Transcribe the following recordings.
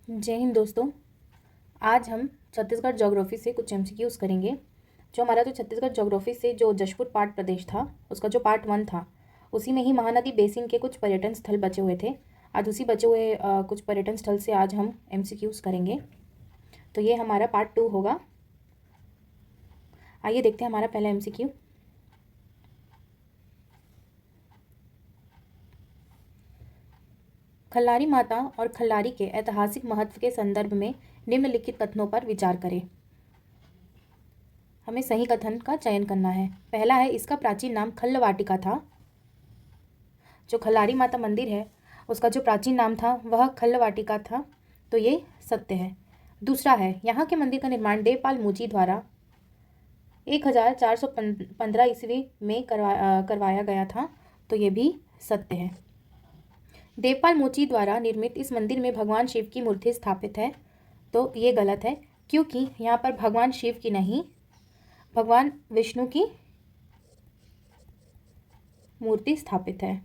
जय हिंद दोस्तों। आज हम छत्तीसगढ़ ज्योग्राफी से कुछ एमसीक्यूज करेंगे। जो हमारा जो छत्तीसगढ़ ज्योग्राफी से जो जशपुर पाट प्रदेश था, उसका जो पार्ट 1 था, उसी में ही महानदी बेसिन के कुछ पर्यटन स्थल बचे हुए थे। आज उसी बचे हुए कुछ पर्यटन स्थल से आज हम एमसीक्यूज करेंगे। तो ये हमारा पार्ट 2 होगा। आइए देखते हैं हमारा पहला एमसीक्यू। खल्लारी माता और खल्लारी के ऐतिहासिक महत्व के संदर्भ में निम्नलिखित कथनों पर विचार करें। हमें सही कथन का चयन करना है। पहला है, इसका प्राचीन नाम खल्ल वाटिका था। जो खल्लारी माता मंदिर है उसका जो प्राचीन नाम था वह खल्ल वाटिका था, तो ये सत्य है। दूसरा है, यहाँ के मंदिर का निर्माण देवपाल मुची द्वारा 1415 ईस्वी में करवाया गया था, तो ये भी सत्य है। देवपाल मुची द्वारा निर्मित इस मंदिर में भगवान शिव की मूर्ति स्थापित है, तो ये गलत है, क्योंकि यहाँ पर भगवान शिव की नहीं, भगवान विष्णु की मूर्ति स्थापित है,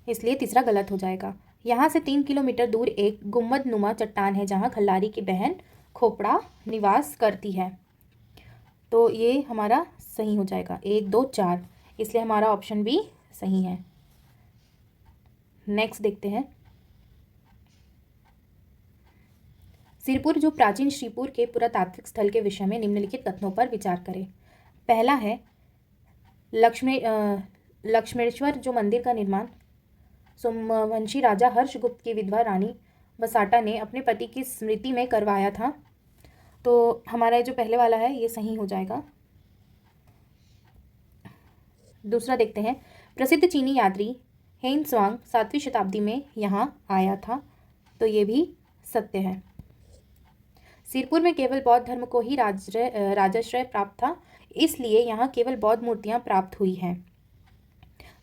इसलिए तीसरा गलत हो जाएगा। यहाँ से 3 किलोमीटर दूर एक गुम्बद नुमा चट्टान है जहाँ खल्लारी की बहन खोपड़ा निवास करती है, तो ये हमारा सही हो जाएगा 1, 2, 4, इसलिए हमारा ऑप्शन बी सही है। नेक्स्ट देखते हैं। सिरपुर जो प्राचीन श्रीपुर के पुरातात्विक स्थल के विषय में निम्नलिखित कथनों पर विचार करें। पहला है, लक्ष्मेश्वर जो मंदिर का निर्माण सोमवंशी राजा हर्षगुप्त की विधवा रानी बसाटा ने अपने पति की स्मृति में करवाया था, तो हमारा जो पहले वाला है ये सही हो जाएगा। दूसरा देखते हैं। प्रसिद्ध चीनी यात्री हेनत्सांग 7वीं शताब्दी में यहाँ आया था, तो ये भी सत्य है। सिरपुर में केवल बौद्ध धर्म को ही राजाश्रय प्राप्त था, इसलिए यहाँ केवल बौद्ध मूर्तियाँ प्राप्त हुई हैं,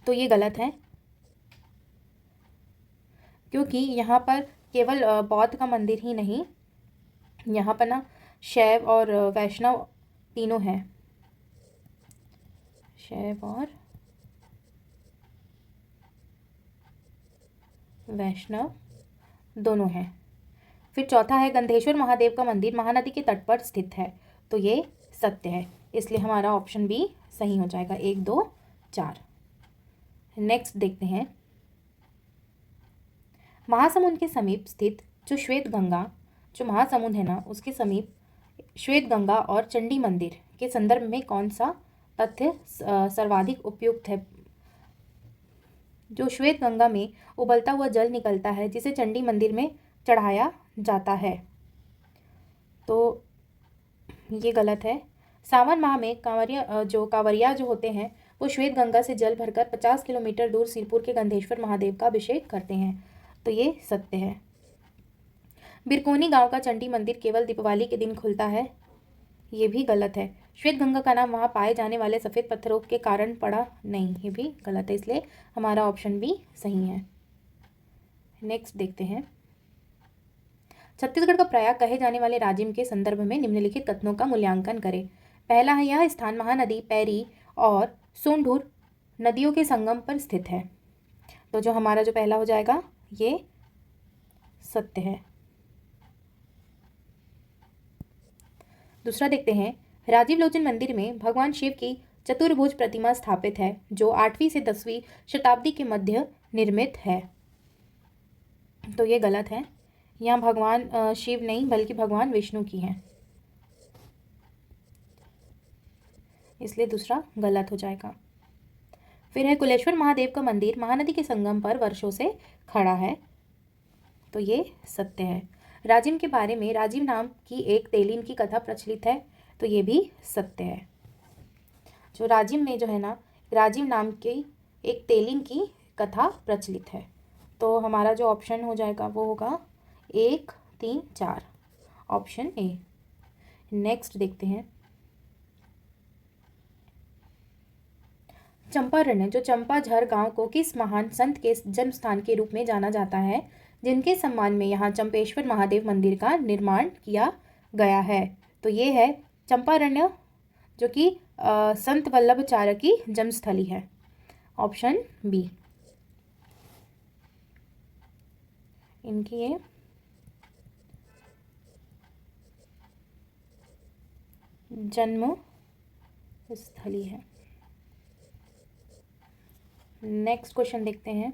तो ये गलत है, क्योंकि यहाँ पर केवल बौद्ध का मंदिर ही नहीं, यहाँ पर ना शैव और वैष्णव तीनों हैं, शैव और वैष्णव दोनों हैं। फिर चौथा है, गंधेश्वर महादेव का मंदिर महानदी के तट पर स्थित है, तो ये सत्य है, इसलिए हमारा ऑप्शन बी सही हो जाएगा 1, 2, 4। नेक्स्ट देखते हैं। महासमुंद के समीप स्थित जो श्वेत गंगा, जो महासमुंद है ना उसके समीप श्वेत गंगा और चंडी मंदिर के संदर्भ में कौन सा तथ्य सर्वाधिक उपयुक्त है। जो श्वेत गंगा में उबलता हुआ जल निकलता है जिसे चंडी मंदिर में चढ़ाया जाता है, तो ये गलत है। सावन माह में कांवरिया जो होते हैं वो श्वेत गंगा से जल भरकर 50 किलोमीटर दूर सिरपुर के गंधेश्वर महादेव का अभिषेक करते हैं, तो ये सत्य है। बिरकोनी गांव का चंडी मंदिर केवल दीपावली के दिन खुलता है, ये भी गलत है। श्वेत गंगा का नाम वहाँ पाए जाने वाले सफ़ेद पत्थरों के कारण पड़ा नहीं, ये भी गलत है, इसलिए हमारा ऑप्शन बी सही है। नेक्स्ट देखते हैं। छत्तीसगढ़ का प्रयाग कहे जाने वाले राजिम के संदर्भ में निम्नलिखित कथनों का मूल्यांकन करें। पहला है, यह स्थान महानदी, पैरी और सोंढूर नदियों के संगम पर स्थित है, तो जो हमारा जो पहला हो जाएगा ये सत्य है। दूसरा देखते हैं। राजीव लोचन मंदिर में भगवान शिव की चतुर्भुज प्रतिमा स्थापित है जो 8वीं से 10वीं शताब्दी के मध्य निर्मित है, तो ये गलत है, यहाँ भगवान शिव नहीं बल्कि भगवान विष्णु की है, इसलिए दूसरा गलत हो जाएगा। फिर है, कुलेश्वर महादेव का मंदिर महानदी के संगम पर वर्षों से खड़ा है, तो ये सत्य है। राजिम के बारे में राजीव नाम की एक तेलीन की कथा प्रचलित है, तो ये भी सत्य है। जो राजिम में जो है ना राजीव नाम की एक तेलीन की कथा प्रचलित है, तो हमारा जो ऑप्शन हो जाएगा वो होगा 1, 3, 4, ऑप्शन ए। नेक्स्ट देखते हैं। चंपारण्य जो चंपाझर गांव को किस महान संत के जन्म स्थान के रूप में जाना जाता है, जिनके सम्मान में यहाँ चंपेश्वर महादेव मंदिर का निर्माण किया गया है, तो ये है चंपारण्य जो कि संत वल्लभाचार्य की जन्मस्थली है, ऑप्शन बी। इनकी ये जन्म स्थली है। नेक्स्ट क्वेश्चन देखते हैं।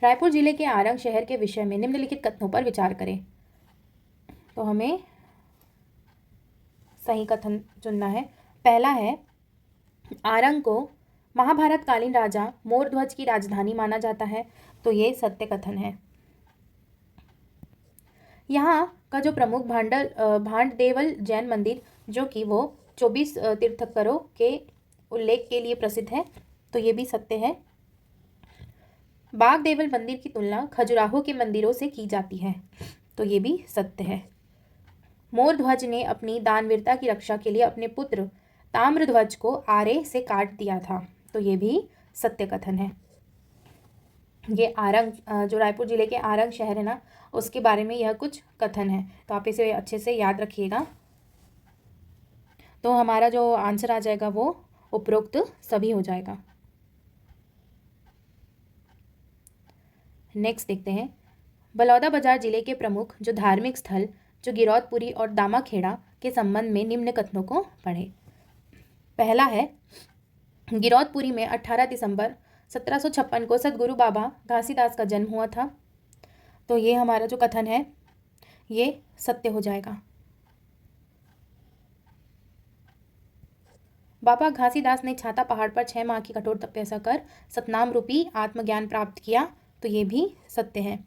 रायपुर जिले के आरंग शहर के विषय में निम्नलिखित कथनों पर विचार करें। तो हमें सही कथन चुनना है। पहला है, आरंग को महाभारत कालीन राजा मोरध्वज की राजधानी माना जाता है। तो ये सत्य कथन है। यहाँ का जो प्रमुख भांडदेवल जैन मंदिर, जो कि वो 24 तीर्थंकरों के उल्लेख के लिए प्रसिद्ध है, तो ये भी सत्य है। बागदेवल मंदिर की तुलना खजुराहो के मंदिरों से की जाती है। तो ये भी सत्य है। मोरध्वज ने अपनी दानवीरता की रक्षा के लिए अपने पुत्र ताम्रध्वज को आरे से काट दिया था। तो ये भी सत्य कथन है। ये आरंग, जो रायपुर जिले के आरंग शहर है ना, उसके बारे में यह कुछ कथन है। तो आप इसे अच्छे से याद रखिएगा। तो हमारा जो आंसर आ जाएगा वो उपरोक्त सभी हो जाएगा। नेक्स्ट देखते हैं। बलौदाबाजार जिले के प्रमुख जो धार्मिक स्थल जो गिरौदपुरी और दामाखेड़ा के संबंध में निम्न कथनों को पढ़ें। पहला है, गिरौदपुरी में 18 दिसंबर 1756 को सदगुरु बाबा घासीदास का जन्म हुआ था। तो ये हमारा जो कथन है ये सत्य हो जाएगा। बाबा घासीदास ने छाता पहाड़ पर 6 माह की कठोर तपस्या कर सतनाम रूपी आत्मज्ञान प्राप्त किया। तो ये भी सत्य है।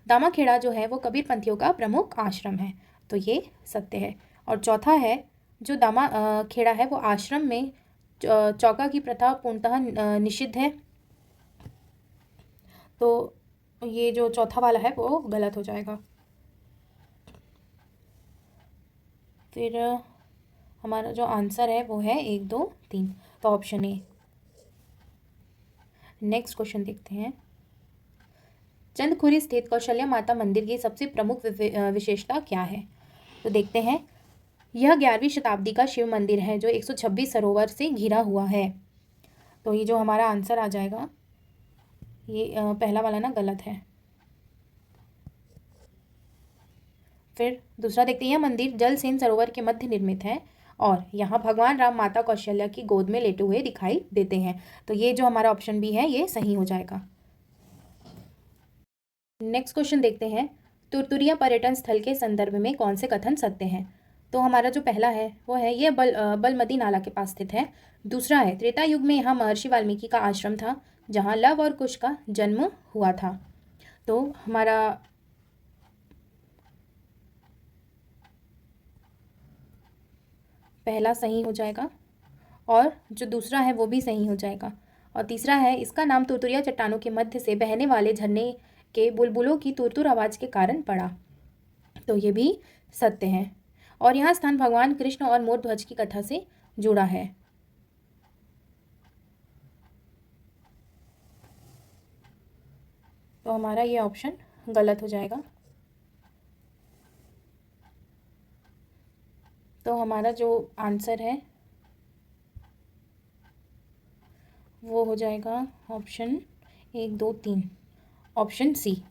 दामाखेड़ा जो है वो कबीर पंथियों का प्रमुख आश्रम है। तो ये सत्य है। और चौथा है, जो दामाखेड़ा है वो आश्रम में चौका की प्रथा पूर्णतः निषिद्ध है। तो ये जो चौथा वाला है वो गलत हो जाएगा। फिर हमारा जो आंसर है वो है 1, 2, 3। तो ऑप्शन ए। नेक्स्ट क्वेश्चन देखते हैं। चंदखुरी स्थित कौशल्या माता मंदिर की सबसे प्रमुख विशेषता क्या है। तो देखते हैं। यह 11वीं शताब्दी का शिव मंदिर है जो 126 सरोवर से घिरा हुआ है। तो ये जो हमारा आंसर आ जाएगा ये पहला वाला ना गलत है। फिर दूसरा देखते हैं। यह मंदिर जलसेन सरोवर के मध्य निर्मित है और यहाँ भगवान राम माता कौशल्या की गोद में लेटे हुए दिखाई देते हैं। तो ये जो हमारा ऑप्शन भी है ये सही हो जाएगा। नेक्स्ट क्वेश्चन देखते हैं। तुरतुरिया पर्यटन स्थल के संदर्भ में कौन से कथन सत्य हैं। तो हमारा जो पहला है वो है, ये बलमती नाला के पास स्थित है। दूसरा है, त्रेता युग में यहाँ महर्षि वाल्मीकि का आश्रम था जहाँ लव और कुश का जन्म हुआ था। तो हमारा पहला सही हो जाएगा और जो दूसरा है वो भी सही हो जाएगा। और तीसरा है, इसका नाम तुरतुरिया चट्टानों के मध्य से बहने वाले झरने के बुलबुलों की तुरतुर आवाज़ के कारण पड़ा। तो ये भी सत्य है। और यहाँ स्थान भगवान कृष्ण और मोरध्वज की कथा से जुड़ा है। तो हमारा ये ऑप्शन गलत हो जाएगा। तो हमारा जो आंसर है वो हो जाएगा ऑप्शन 1, 2, 3, ऑप्शन सी।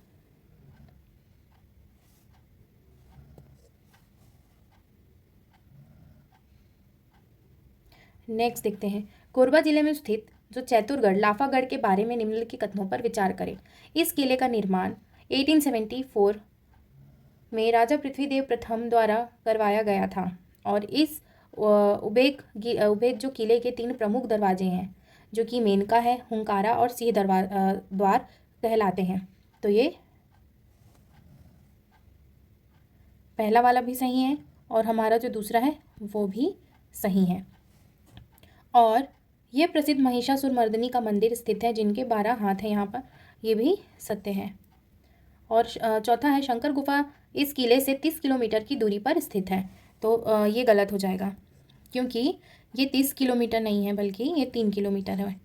नेक्स्ट देखते हैं। कोरबा जिले में स्थित जो चैतुरगढ़ लाफागढ़ के बारे में निम्नलिखित कथनों पर विचार करें। इस किले का निर्माण 1874 में राजा पृथ्वीदेव प्रथम द्वारा करवाया गया था और इस उबेक जो किले के 3 प्रमुख दरवाजे हैं जो कि मेनका है, हुंकारा और सिंह द्वार कहलाते हैं। तो ये पहला वाला भी सही है और हमारा जो दूसरा है वो भी सही है। और ये प्रसिद्ध महिषासुरमर्दिनी का मंदिर स्थित है जिनके 12 हाथ हैं यहाँ पर। ये भी सत्य है। और चौथा है, शंकर गुफा इस किले से 30 किलोमीटर की दूरी पर स्थित है। तो ये गलत हो जाएगा क्योंकि ये 30 किलोमीटर नहीं है बल्कि ये 3 किलोमीटर है।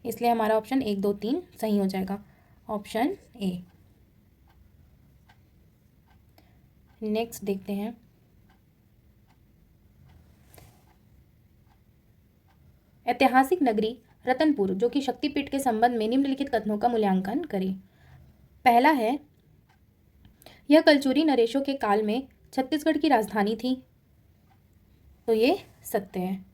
इसलिए हमारा ऑप्शन 1, 2, 3 सही हो जाएगा, ऑप्शन ए। नेक्स्ट देखते हैं। ऐतिहासिक नगरी रतनपुर जो कि शक्तिपीठ के संबंध में निम्नलिखित कथनों का मूल्यांकन करें। पहला है, यह कलचुरी नरेशों के काल में छत्तीसगढ़ की राजधानी थी, तो ये सत्य है।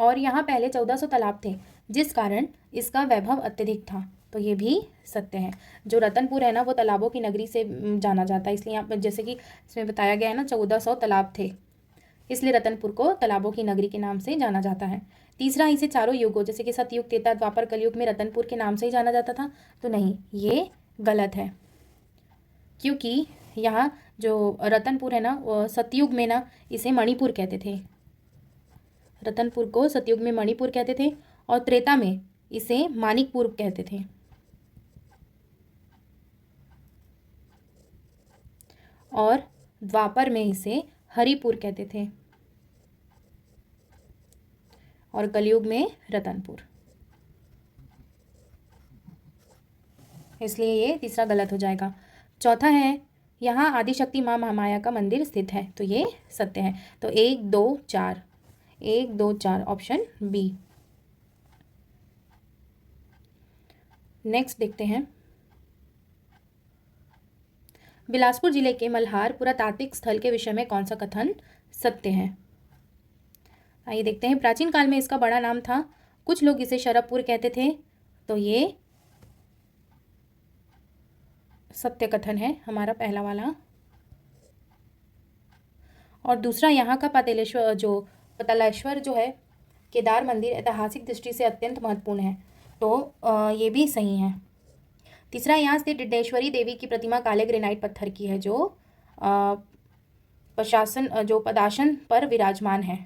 और यहाँ पहले 1400 तालाब थे, जिस कारण इसका वैभव अत्यधिक था, तो ये भी सत्य है। जो रतनपुर है ना, वो तालाबों की नगरी से जाना जाता है, इसलिए यहाँ पर जैसे कि इसमें बताया गया है ना 1400 तालाब थे, इसलिए रतनपुर को तालाबों की नगरी के नाम से जाना जाता है। तीसरा, इसे चारों युगों जैसे कि सतयुग, त्रेता, द्वापर, कलयुग में रतनपुर के नाम से ही जाना जाता था, तो नहीं, ये गलत है। क्योंकि यहाँ जो रतनपुर है ना, सतयुग में ना इसे मणिपुर कहते थे, रतनपुर को सतयुग में मणिपुर कहते थे, और त्रेता में इसे मानिकपुर कहते थे, और द्वापर में इसे हरिपुर कहते थे, और कलयुग में रतनपुर। इसलिए ये तीसरा गलत हो जाएगा। चौथा है, यहाँ आदिशक्ति माँ महामाया का मंदिर स्थित है, तो ये सत्य है। तो 1 2 4, 1 2 4 ऑप्शन बी। नेक्स्ट देखते हैं, बिलासपुर जिले के मल्हार पुरातात्विक स्थल के विषय में कौन सा कथन सत्य है? आइए देखते हैं। प्राचीन काल में इसका बड़ा नाम था, कुछ लोग इसे शरभपुर कहते थे, तो ये सत्य कथन है हमारा पहला वाला। और दूसरा, यहाँ का पतालेश्वर जो है केदार मंदिर ऐतिहासिक दृष्टि से अत्यंत महत्वपूर्ण है, तो ये भी सही है। तीसरा, यहाँ से डिडेश्वरी देवी की प्रतिमा काले ग्रेनाइट पत्थर की है, जो पदासन पर विराजमान है,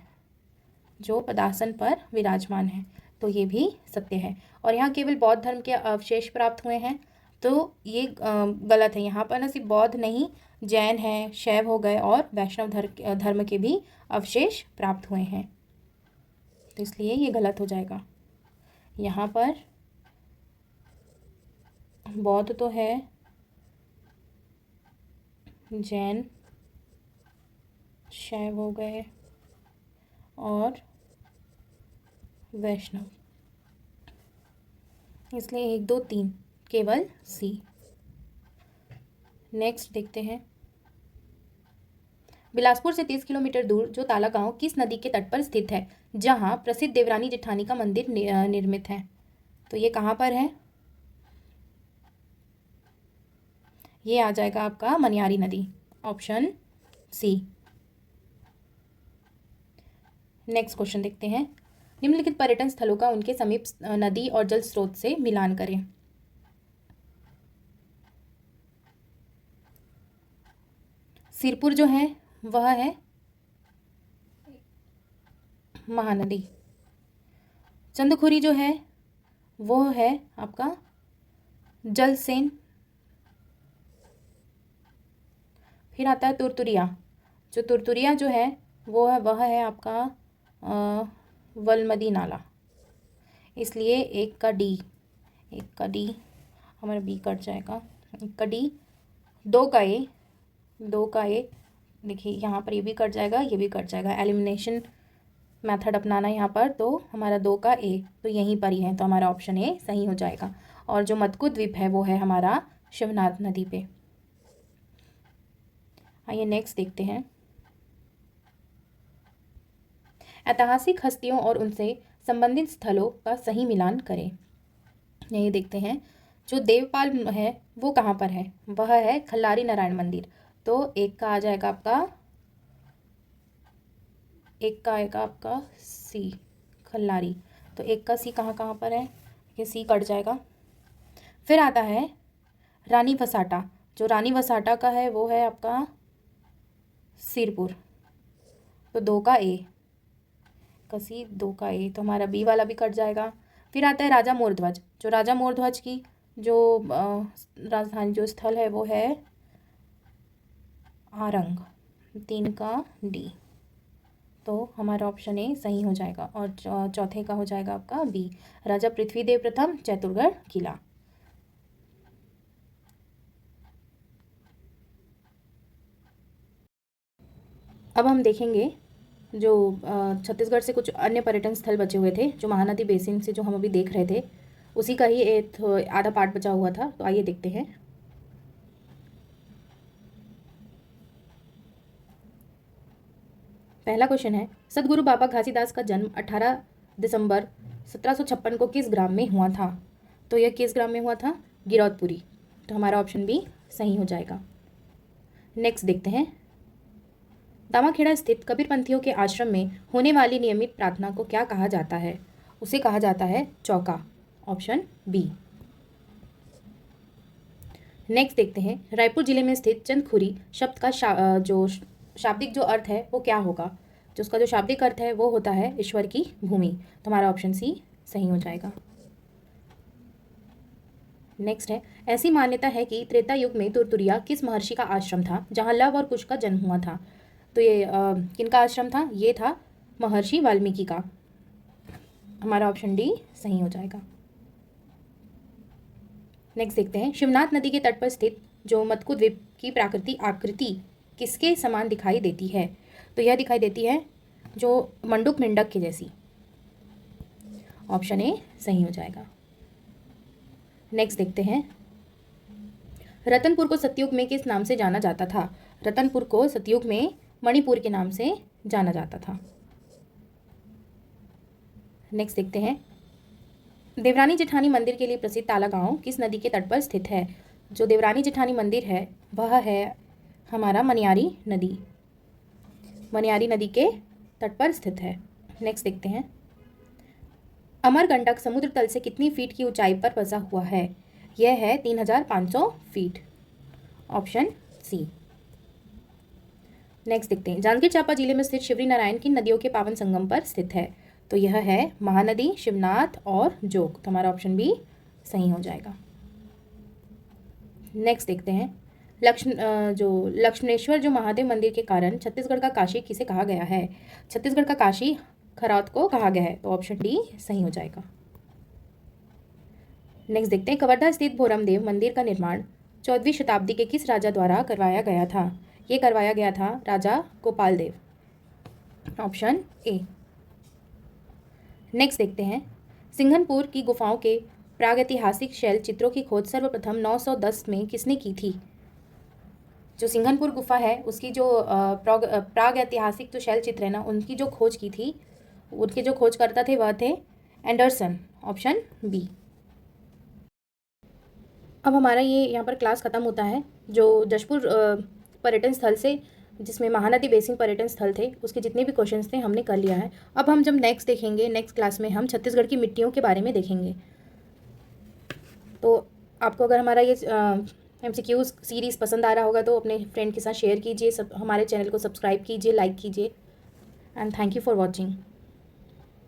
जो पदासन पर विराजमान है, तो ये भी सत्य है। और यहाँ केवल बौद्ध धर्म के अवशेष प्राप्त हुए हैं, तो ये गलत है। यहाँ पर ना सिर्फ बौद्ध नहीं, जैन है, शैव हो गए, और वैष्णव धर्म के भी अवशेष प्राप्त हुए हैं, तो इसलिए ये गलत हो जाएगा। यहाँ पर बौद्ध तो है, जैन, शैव हो गए, और वैष्णव, इसलिए 1 2 3 केवल सी। नेक्स्ट देखते हैं, बिलासपुर से 30 किलोमीटर दूर जो ताला गांव किस नदी के तट पर स्थित है, जहां प्रसिद्ध देवरानी जेठानी का मंदिर निर्मित है, तो ये कहाँ पर है? ये आ जाएगा आपका मनियारी नदी, ऑप्शन सी। नेक्स्ट क्वेश्चन देखते हैं, निम्नलिखित पर्यटन स्थलों का उनके समीप नदी और जल स्रोत से मिलान करें। सिरपुर जो है वह है महानदी, चंदखुरी जो है वो है आपका जलसेन, फिर आता है तुरतुरिया, जो तुरतुरिया जो है वह है आपका वलमदी नाला, इसलिए 1 का डी हमारा बी कट जाएगा, 1 का डी, 2 का ए, देखिए यहाँ पर ये भी कट जाएगा, ये भी कट जाएगा, एलिमिनेशन मेथड अपनाना यहाँ पर, तो हमारा 2 का ए तो यहीं पर ही है, तो हमारा ऑप्शन ए सही हो जाएगा। और जो मतकु द्वीप है वो है हमारा शिवनाथ नदी पे। आइए नेक्स्ट देखते हैं, ऐतिहासिक हस्तियों और उनसे संबंधित स्थलों का सही मिलान करें। ये देखते हैं, जो देवपाल है वो कहाँ पर है? वह है खल्लारी नारायण मंदिर, तो 1 का आ जाएगा आपका, 1 का आएगा आपका सी खल्लारी, तो 1 का सी कहाँ पर है? ये सी कट जाएगा। फिर आता है रानी वसाटा, जो रानी वसाटा का है वो है आपका सिरपुर, तो 2 का ए, कसी 2 का ए, तो हमारा बी वाला भी कट जाएगा। फिर आता है राजा मोरध्वज, जो राजा मोरध्वज की जो राजधानी जो स्थल है वो है आरंग, 3 का डी, तो हमारा ऑप्शन ए सही हो जाएगा। और चौथे का हो जाएगा आपका बी, राजा पृथ्वीदेव प्रथम चैतुरगढ़ किला। अब हम देखेंगे जो छत्तीसगढ़ से कुछ अन्य पर्यटन स्थल बचे हुए थे, जो महानदी बेसिन से जो हम अभी देख रहे थे, उसी का ही एक आधा पार्ट बचा हुआ था, तो आइए देखते हैं। पहला क्वेश्चन है, सदगुरु बाबा घासीदास का जन्म 18 दिसंबर 1756 को किस ग्राम में हुआ था? तो यह किस ग्राम में हुआ था? गिरौदपुरी। तो हमारा ऑप्शन बी सही हो जाएगा। नेक्स्ट देखते हैं, दामाखेड़ा स्थित कबीरपंथियों के आश्रम में होने वाली नियमित प्रार्थना को क्या कहा जाता है? उसे कहा जाता है चौका। Option B. नेक्स्ट देखते हैं, रायपुर जिले में स्थित चंदखुरी शब्द का शाब्दिक जो अर्थ है वो क्या होगा? जो उसका जो शाब्दिक अर्थ है वो होता है ईश्वर की भूमि। तो हमारा ऑप्शन सी सही हो जाएगा। नेक्स्ट है, ऐसी मान्यता है कि त्रेता युग में तुरतुरिया किस महर्षि का आश्रम था जहाँ लव और कुश का जन्म हुआ था? तो ये किनका आश्रम था? ये था महर्षि वाल्मीकि का। हमारा ऑप्शन डी सही हो जाएगा। नेक्स्ट देखते हैं, शिवनाथ नदी के तट पर स्थित जो मत्कु द्वीप की प्राकृतिक आकृति किसके समान दिखाई देती है? तो यह दिखाई देती है जो मंडूक मेंढक के जैसी। ऑप्शन ए सही हो जाएगा। नेक्स्ट देखते हैं, रतनपुर को सतयुग में किस नाम से जाना जाता था? रतनपुर को सतयुग में मणिपुर के नाम से जाना जाता था। नेक्स्ट देखते हैं, देवरानी जेठानी मंदिर के लिए प्रसिद्ध ताला गांव किस नदी के तट पर स्थित है? जो देवरानी जेठानी मंदिर है वह है हमारा मनियारी नदी। मनियारी नदी के तट पर स्थित है। नेक्स्ट देखते हैं, अमरकंटक समुद्र तल से कितनी फीट की ऊंचाई पर बसा हुआ है? यह है 3500 फीट। Option C. नेक्स्ट देखते हैं, जांजगीर चांपा जिले में स्थित शिवरी नारायण किन नदियों के पावन संगम पर स्थित है? तो यह है महानदी, शिवनाथ और जोग। तो हमारा ऑप्शन बी सही हो जाएगा। नेक्स्ट देखते हैं, लक्ष्मणेश्वर जो महादेव मंदिर के कारण छत्तीसगढ़ का काशी किसे कहा गया है? छत्तीसगढ़ का काशी खरौत को कहा गया है। तो ऑप्शन डी सही हो जाएगा। नेक्स्ट देखते हैं, कवर्धा स्थित भोरमदेव मंदिर का निर्माण 14वीं शताब्दी के किस राजा द्वारा करवाया गया था? ये करवाया गया था Raja Gopal Dev. Option A. Next देखते हैं, सिंघनपुर की गुफाओं के प्रागैतिहासिक शैल चित्रों की खोज सर्वप्रथम 910 में किसने की थी? जो सिंघनपुर गुफा है उसकी जो प्रागैतिहासिक जो शैल चित्र है ना, उनकी जो खोज की थी, उनके जो खोजकर्ता थे वह थे एंडरसन। Option B. अब हमारा ये यहाँ पर क्लास ख़त्म होता है। जो जशपुर पर्यटन स्थल से, जिसमें महानदी बेसिन पर्यटन स्थल थे, उसके जितने भी क्वेश्चंस थे हमने कर लिया है। अब हम जब नेक्स्ट देखेंगे, नेक्स्ट क्लास में हम छत्तीसगढ़ की मिट्टियों के बारे में देखेंगे। तो आपको अगर हमारा ये MCQ सीरीज़ पसंद आ रहा होगा तो अपने फ्रेंड के साथ शेयर कीजिए, हमारे चैनल को सब्सक्राइब कीजिए, लाइक कीजिए। And thank you for watching.